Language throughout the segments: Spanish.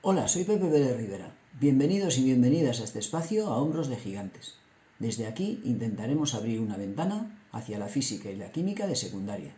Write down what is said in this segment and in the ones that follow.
Hola, soy Pepe Pérez Rivera. Bienvenidos y bienvenidas a este espacio a Hombros de Gigantes. Desde aquí intentaremos abrir una ventana hacia la física y la química de secundaria.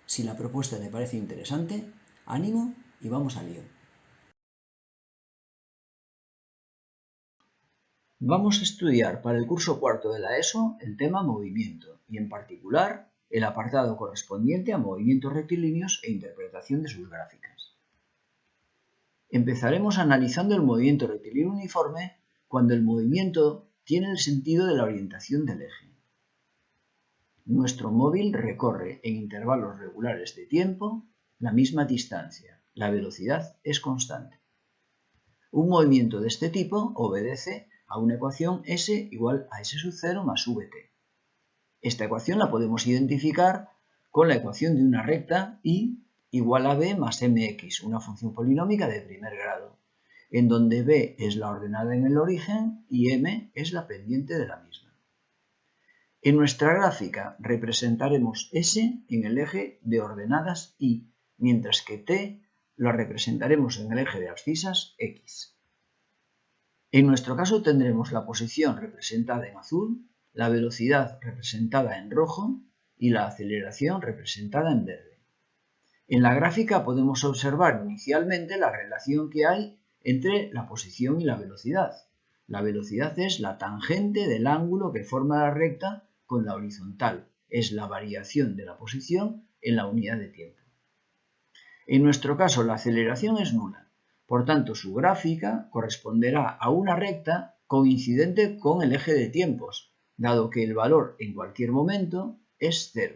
Si la propuesta te parece interesante, ánimo y vamos al lío. Vamos a estudiar para el curso cuarto de la ESO el tema movimiento y en particular el apartado correspondiente a movimientos rectilíneos e interpretación de sus gráficas. Empezaremos analizando el movimiento rectilíneo uniforme cuando el movimiento tiene el sentido de la orientación del eje. Nuestro móvil recorre en intervalos regulares de tiempo la misma distancia. La velocidad es constante. Un movimiento de este tipo obedece a una ecuación S igual a S sub 0 más Vt. Esta ecuación la podemos identificar con la ecuación de una recta y igual a b más mx, una función polinómica de primer grado, en donde b es la ordenada en el origen y m es la pendiente de la misma. En nuestra gráfica representaremos s en el eje de ordenadas y, mientras que t lo representaremos en el eje de abscisas x. En nuestro caso tendremos la posición representada en azul, la velocidad representada en rojo y la aceleración representada en verde. En la gráfica podemos observar inicialmente la relación que hay entre la posición y la velocidad. La velocidad es la tangente del ángulo que forma la recta con la horizontal. Es la variación de la posición en la unidad de tiempo. En nuestro caso la aceleración es nula. Por tanto, su gráfica corresponderá a una recta coincidente con el eje de tiempos, dado que el valor en cualquier momento es cero.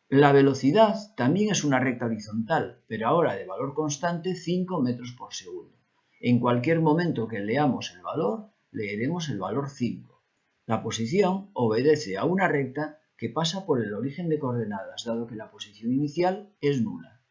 La velocidad también es una recta horizontal, pero ahora de valor constante 5 metros por segundo. En cualquier momento que leamos el valor, leeremos el valor 5. La posición obedece a una recta que pasa por el origen de coordenadas, dado que la posición inicial es nula.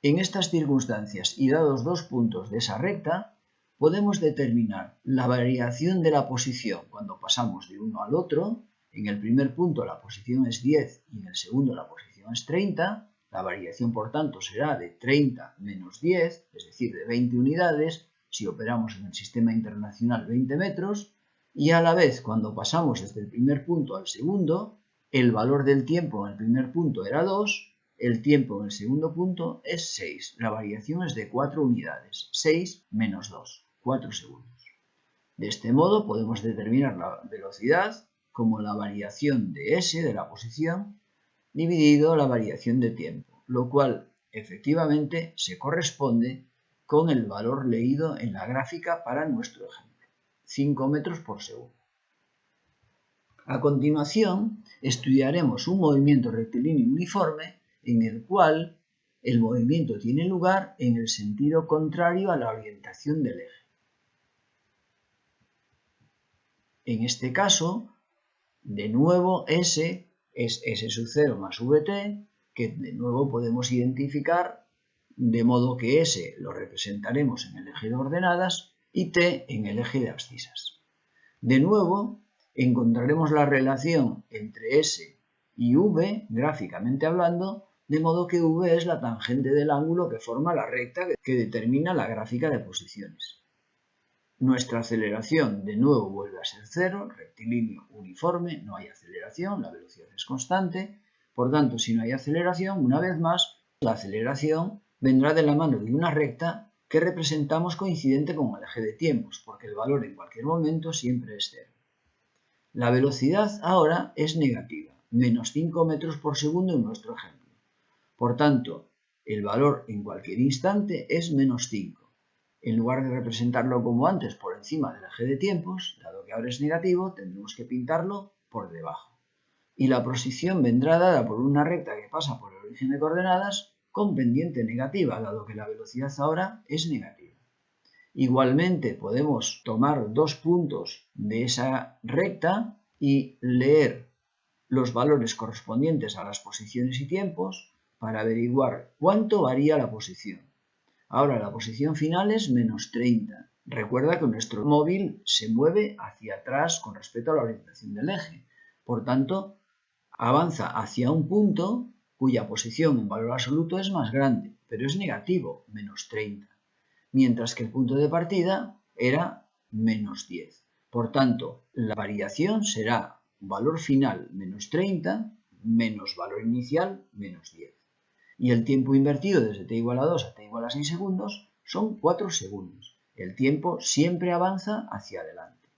En estas circunstancias y dados dos puntos de esa recta, podemos determinar la variación de la posición cuando pasamos de uno al otro. En el primer punto la posición es 10 y en el segundo la posición es 30. La variación, por tanto, será de 30 menos 10, es decir, de 20 unidades, si operamos en el sistema internacional 20 metros. Y a la vez, cuando pasamos desde el primer punto al segundo, el valor del tiempo en el primer punto era 2, el tiempo en el segundo punto es 6. La variación es de 4 unidades. 6 menos 2, 4 segundos. De este modo podemos determinar la velocidad como la variación de s de la posición dividido la variación de tiempo, lo cual efectivamente se corresponde con el valor leído en la gráfica para nuestro ejemplo, 5 metros por segundo. A continuación, estudiaremos un movimiento rectilíneo uniforme en el cual el movimiento tiene lugar en el sentido contrario a la orientación del eje. En este caso, de nuevo S es S sub 0 más Vt, que de nuevo podemos identificar de modo que S lo representaremos en el eje de ordenadas y T en el eje de abscisas. De nuevo, encontraremos la relación entre S y V, gráficamente hablando, de modo que V es la tangente del ángulo que forma la recta que determina la gráfica de posiciones. Nuestra aceleración de nuevo vuelve a ser cero, rectilíneo uniforme, no hay aceleración, la velocidad es constante. Por tanto, si no hay aceleración, una vez más, la aceleración vendrá de la mano de una recta que representamos coincidente con el eje de tiempos, porque el valor en cualquier momento siempre es cero. La velocidad ahora es negativa, menos 5 metros por segundo en nuestro ejemplo. Por tanto, el valor en cualquier instante es menos 5. En lugar de representarlo como antes por encima del eje de tiempos, dado que ahora es negativo, tendremos que pintarlo por debajo. Y la posición vendrá dada por una recta que pasa por el origen de coordenadas con pendiente negativa, dado que la velocidad ahora es negativa. Igualmente podemos tomar dos puntos de esa recta y leer los valores correspondientes a las posiciones y tiempos para averiguar cuánto varía la posición. Ahora la posición final es menos 30. Recuerda que nuestro móvil se mueve hacia atrás con respecto a la orientación del eje. Por tanto, avanza hacia un punto cuya posición en valor absoluto es más grande, pero es negativo, menos 30. mientras que el punto de partida era menos 10. Por tanto, la variación será valor final menos 30 menos valor inicial menos 10. Y el tiempo invertido desde t igual a 2 a t igual a 6 segundos son 4 segundos. El tiempo siempre avanza hacia adelante.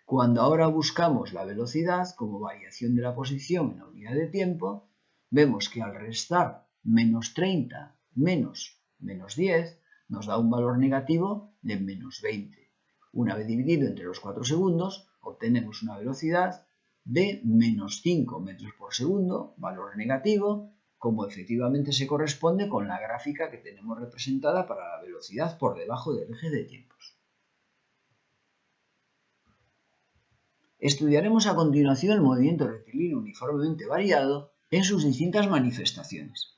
Cuando ahora buscamos la velocidad como variación de la posición en la unidad de tiempo, vemos que al restar menos 30 menos 10 nos da un valor negativo de menos 20. Una vez dividido entre los 4 segundos, obtenemos una velocidad de menos 5 metros por segundo, valor negativo, como efectivamente se corresponde con la gráfica que tenemos representada para la velocidad por debajo del eje de tiempos. Estudiaremos a continuación el movimiento rectilíneo uniformemente variado en sus distintas manifestaciones.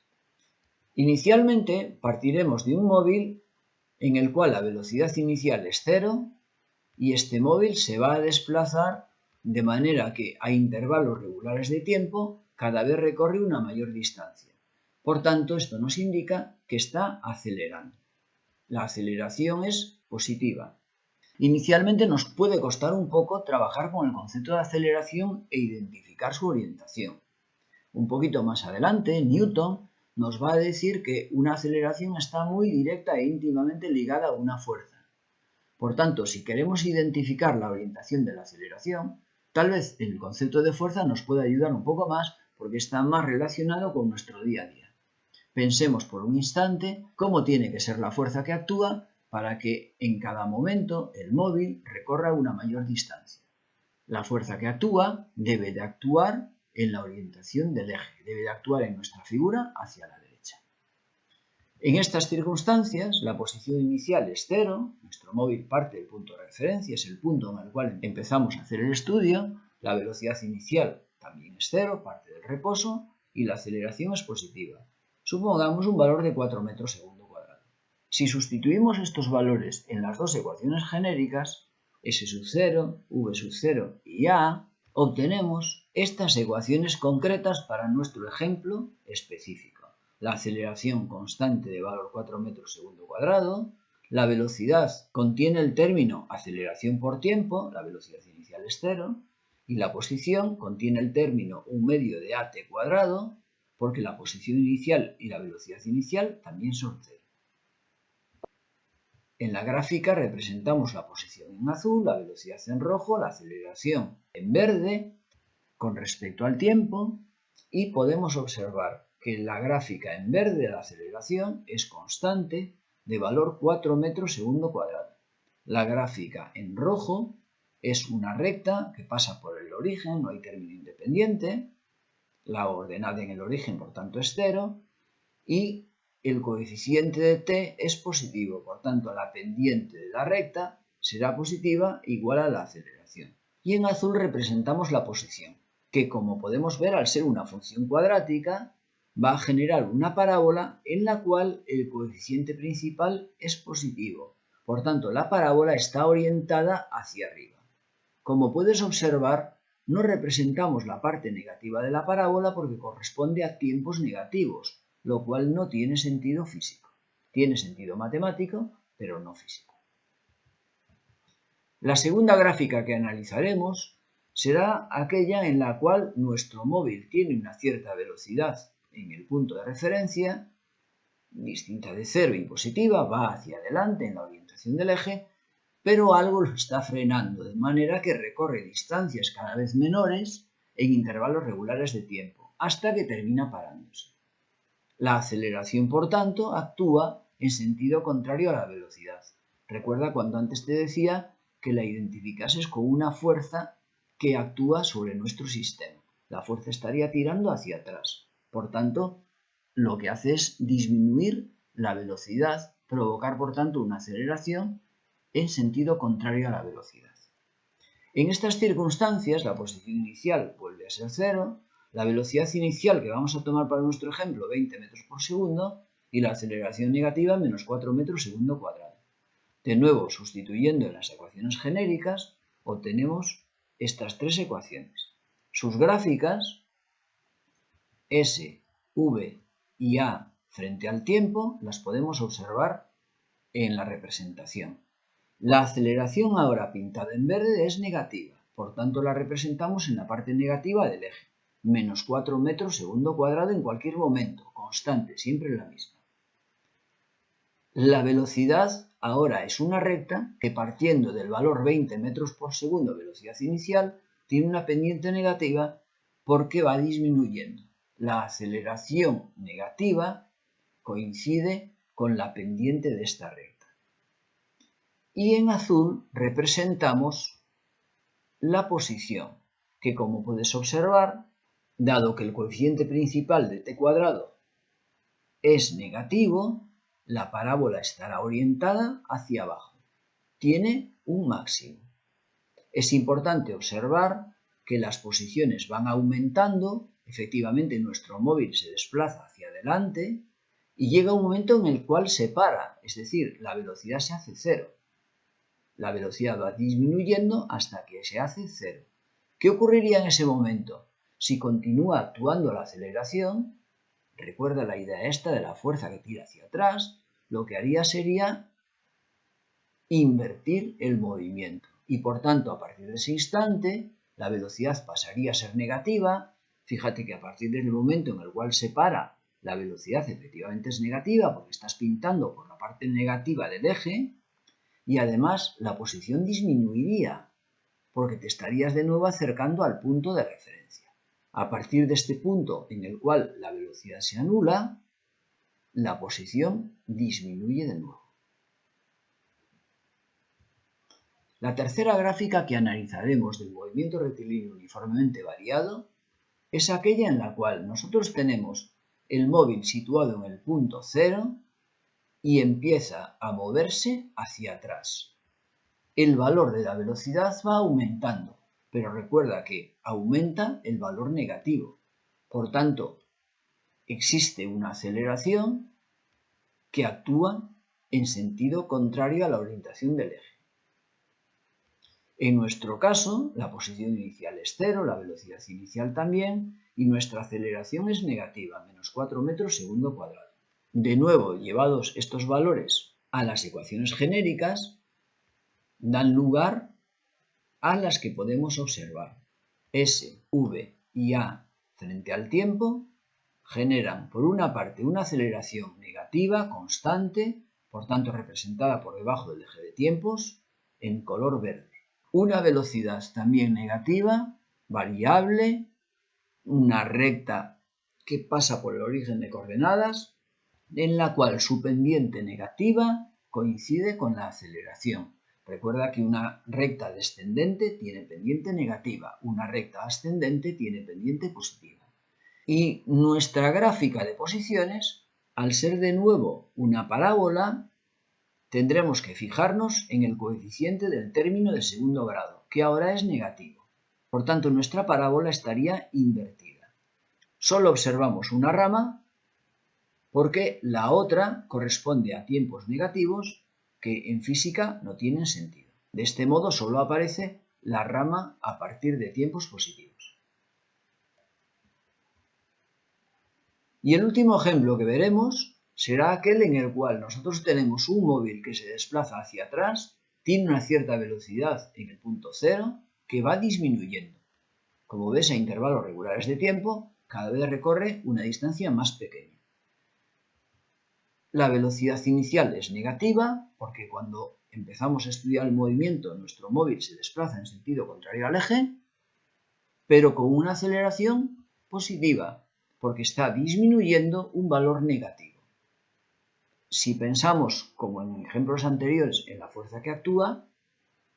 Inicialmente partiremos de un móvil en el cual la velocidad inicial es 0 y este móvil se va a desplazar de manera que a intervalos regulares de tiempo cada vez recorre una mayor distancia. Por tanto, esto nos indica que está acelerando. La aceleración es positiva. Inicialmente nos puede costar un poco trabajar con el concepto de aceleración e identificar su orientación. Un poquito más adelante, Newton nos va a decir que una aceleración está muy directa e íntimamente ligada a una fuerza. Por tanto, si queremos identificar la orientación de la aceleración, tal vez el concepto de fuerza nos pueda ayudar un poco más porque está más relacionado con nuestro día a día. Pensemos por un instante cómo tiene que ser la fuerza que actúa para que en cada momento el móvil recorra una mayor distancia. La fuerza que actúa debe de actuar en la orientación del eje, debe de actuar en nuestra figura hacia la derecha. En estas circunstancias, la posición inicial es 0, nuestro móvil parte del punto de referencia, es el punto en el cual empezamos a hacer el estudio, la velocidad inicial también es 0, parte del reposo, y la aceleración es positiva. Supongamos un valor de 4 metros segundo cuadrado. Si sustituimos estos valores en las dos ecuaciones genéricas, S sub 0, V sub 0 y A, obtenemos estas ecuaciones concretas para nuestro ejemplo específico. La aceleración constante de valor 4 metros segundo cuadrado, la velocidad contiene el término aceleración por tiempo, la velocidad inicial es 0, y la posición contiene el término 1 medio de at cuadrado, porque la posición inicial y la velocidad inicial también son 0. En la gráfica representamos la posición en azul, la velocidad en rojo, la aceleración en verde con respecto al tiempo, y podemos observar que la gráfica en verde de la aceleración es constante de valor 4 metros segundo cuadrado. La gráfica en rojo es una recta que pasa por el origen, no hay término independiente, la ordenada en el origen por tanto es 0 y el coeficiente de t es positivo, por tanto la pendiente de la recta será positiva igual a la aceleración. Y en azul representamos la posición, que como podemos ver al ser una función cuadrática va a generar una parábola en la cual el coeficiente principal es positivo. Por tanto, la parábola está orientada hacia arriba. Como puedes observar, no representamos la parte negativa de la parábola porque corresponde a tiempos negativos, lo cual no tiene sentido físico. Tiene sentido matemático, pero no físico. La segunda gráfica que analizaremos será aquella en la cual nuestro móvil tiene una cierta velocidad en el punto de referencia, distinta de 0 y positiva, va hacia adelante en la orientación del eje, pero algo lo está frenando, de manera que recorre distancias cada vez menores en intervalos regulares de tiempo, hasta que termina parándose. La aceleración, por tanto, actúa en sentido contrario a la velocidad. Recuerda cuando antes te decía que la identificases con una fuerza que actúa sobre nuestro sistema. La fuerza estaría tirando hacia atrás. Por tanto, lo que hace es disminuir la velocidad, provocar, por tanto, una aceleración en sentido contrario a la velocidad. En estas circunstancias, la posición inicial vuelve a ser 0, la velocidad inicial que vamos a tomar para nuestro ejemplo, 20 metros por segundo, y la aceleración negativa, menos 4 metros segundo cuadrado. De nuevo, sustituyendo en las ecuaciones genéricas, obtenemos estas tres ecuaciones. Sus gráficas, S, V y A frente al tiempo, las podemos observar en la representación. La aceleración ahora pintada en verde es negativa, por tanto la representamos en la parte negativa del eje, menos 4 metros segundo cuadrado en cualquier momento, constante, siempre la misma. La velocidad ahora es una recta que, partiendo del valor 20 metros por segundo velocidad inicial, tiene una pendiente negativa porque va disminuyendo. La aceleración negativa coincide con la pendiente de esta recta. Y en azul representamos la posición, que como puedes observar, dado que el coeficiente principal de t cuadrado es negativo, la parábola estará orientada hacia abajo. Tiene un máximo. Es importante observar que las posiciones van aumentando, efectivamente nuestro móvil se desplaza hacia adelante y llega un momento en el cual se para, es decir, la velocidad se hace cero. La velocidad va disminuyendo hasta que se hace cero. ¿Qué ocurriría en ese momento? Si continúa actuando la aceleración, recuerda la idea esta de la fuerza que tira hacia atrás, lo que haría sería invertir el movimiento. Y por tanto, a partir de ese instante, la velocidad pasaría a ser negativa. Fíjate que a partir del momento en el cual se para, la velocidad efectivamente es negativa porque estás pintando por la parte negativa del eje y además la posición disminuiría porque te estarías de nuevo acercando al punto de referencia. A partir de este punto en el cual la velocidad se anula, la posición disminuye de nuevo. La tercera gráfica que analizaremos del movimiento rectilíneo uniformemente variado es aquella en la cual nosotros tenemos el móvil situado en el punto 0 y empieza a moverse hacia atrás. El valor de la velocidad va aumentando, pero recuerda que aumenta el valor negativo. Por tanto, existe una aceleración que actúa en sentido contrario a la orientación del eje. En nuestro caso, la posición inicial es 0, la velocidad inicial también, y nuestra aceleración es negativa, menos 4 metros segundo cuadrado. De nuevo, llevados estos valores a las ecuaciones genéricas, dan lugar a las que podemos observar. S, V y A frente al tiempo generan, por una parte, una aceleración negativa constante, por tanto representada por debajo del eje de tiempos, en color verde. Una velocidad también negativa, variable, una recta que pasa por el origen de coordenadas, en la cual su pendiente negativa coincide con la aceleración. Recuerda que una recta descendente tiene pendiente negativa, una recta ascendente tiene pendiente positiva. Y nuestra gráfica de posiciones, al ser de nuevo una parábola, tendremos que fijarnos en el coeficiente del término de segundo grado, que ahora es negativo. Por tanto, nuestra parábola estaría invertida. Solo observamos una rama porque la otra corresponde a tiempos negativos que en física no tienen sentido. De este modo solo aparece la rama a partir de tiempos positivos. Y el último ejemplo que veremos será aquel en el cual nosotros tenemos un móvil que se desplaza hacia atrás, tiene una cierta velocidad en el punto 0 que va disminuyendo. Como ves, a intervalos regulares de tiempo, cada vez recorre una distancia más pequeña. La velocidad inicial es negativa porque cuando empezamos a estudiar el movimiento, nuestro móvil se desplaza en sentido contrario al eje, pero con una aceleración positiva porque está disminuyendo un valor negativo. Si pensamos, como en ejemplos anteriores, en la fuerza que actúa,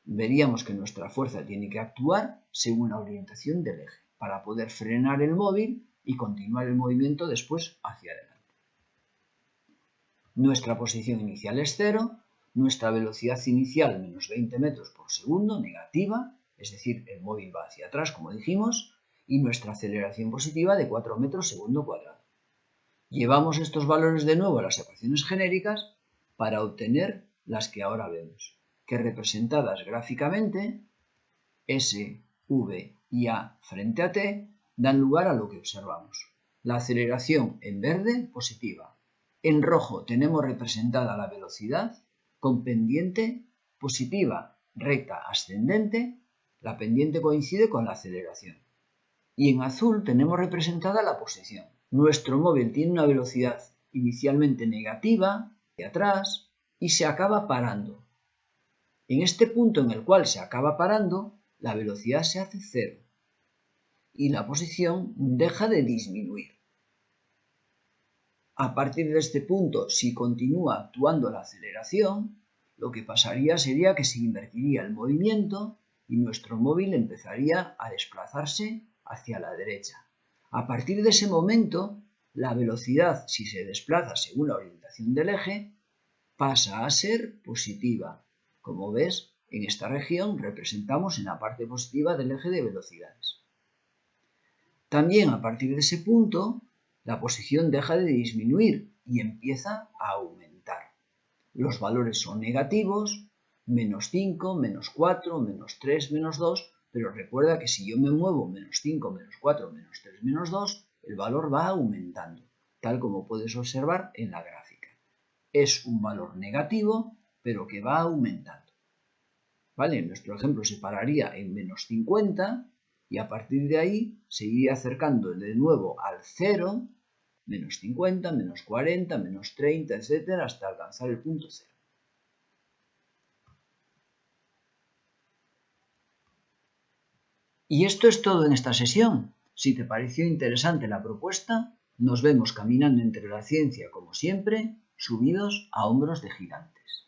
veríamos que nuestra fuerza tiene que actuar según la orientación del eje para poder frenar el móvil y continuar el movimiento después hacia adelante. Nuestra posición inicial es 0, nuestra velocidad inicial menos 20 metros por segundo, negativa, es decir, el móvil va hacia atrás, como dijimos, y nuestra aceleración positiva de 4 metros segundo cuadrado. Llevamos estos valores de nuevo a las ecuaciones genéricas para obtener las que ahora vemos, que representadas gráficamente, S, V y A frente a T, dan lugar a lo que observamos. La aceleración en verde, positiva. En rojo tenemos representada la velocidad con pendiente positiva, recta, ascendente. La pendiente coincide con la aceleración. Y en azul tenemos representada la posición. Nuestro móvil tiene una velocidad inicialmente negativa, hacia atrás, y se acaba parando. En este punto en el cual se acaba parando, la velocidad se hace cero y la posición deja de disminuir. A partir de este punto, si continúa actuando la aceleración, lo que pasaría sería que se invertiría el movimiento y nuestro móvil empezaría a desplazarse hacia la derecha. A partir de ese momento, la velocidad, si se desplaza según la orientación del eje, pasa a ser positiva. Como ves, en esta región representamos en la parte positiva del eje de velocidades. También a partir de ese punto, la posición deja de disminuir y empieza a aumentar. Los valores son negativos, menos 5, menos 4, menos 3, menos 2, pero recuerda que si yo me muevo menos 5, menos 4, menos 3, menos 2, el valor va aumentando, tal como puedes observar en la gráfica. Es un valor negativo, pero que va aumentando. ¿Vale? Nuestro ejemplo se pararía en menos 50 y a partir de ahí se iría acercando de nuevo al 0, menos 50, menos 40, menos 30, etc., hasta alcanzar el punto 0. Y esto es todo en esta sesión. Si te pareció interesante la propuesta, nos vemos caminando entre la ciencia como siempre, subidos a hombros de gigantes.